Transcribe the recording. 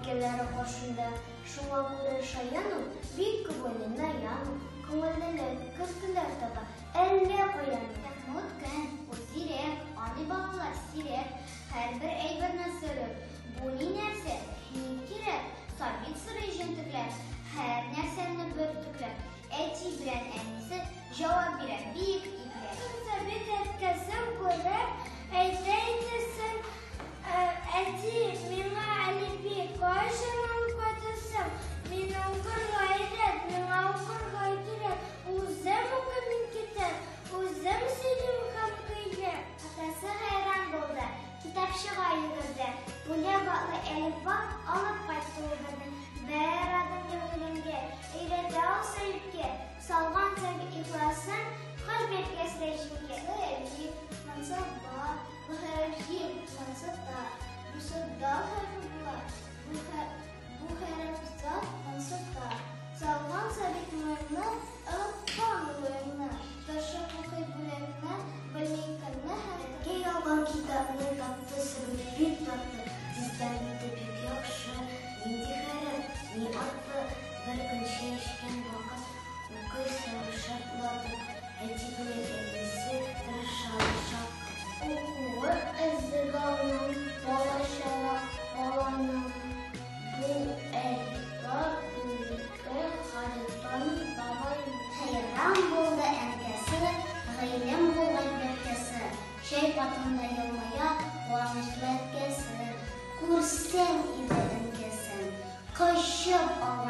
әткеләре каршында. Шуңа күрә Шаян бик күңеленә ян, күңеленә көлкеләр таба. Әллә каян Мәхмүд көн, ул сирәк, андый балалар сирәк, һәрбер әйберне сорый. Бу ни нәрсә? Ни кирәк? Сабит сорый җентекләр, һәр нәрсәне бөртекләп. Әти белән әнисе җавап бирә бик ипләп. Сабит әткәсен күреп, әйтә идесен, әти, миңа әле бик кайчан кайтасың? Мин укырга өйрәт, миңа укырга кирәк. Үзем укыйм китап, үзем сөйлим һәм көйләм. Атасы хайран булды, китапчыга йөгерде. Бүлә баклы әлифба алып кайтты ул безне. Бер адым йөгергәнгә, өйрәтә ул Сәбиткә. Салган Сәбит ихласын, калбеткә сәҗдәгә. Әлиф, мансаба, мөхәррим, мансата, бусада хәрфула, бу хәрфзат мансата. Салган Сәбит муенны, ылккан муенны, ташы укый бүләкне, белмәйкәнне һәргә ялган китапны тапты Сәбит бик татты. Тиздән итеп бик яхшы, нинди хәреф, ни атлы, бер көн чәчкән вакыт укый шартлады. Әти белән әнисе тырышалар. Укуы эзлегәнең балачала баланың. Бу әлифба бүлеккә харифтан бабай. Хайран булды әнкәсе, гыйлем булган бәкәсе. Шәй батында елмая, куанычлы әткәсе. Күрсәм иде әнкәсен, качып алган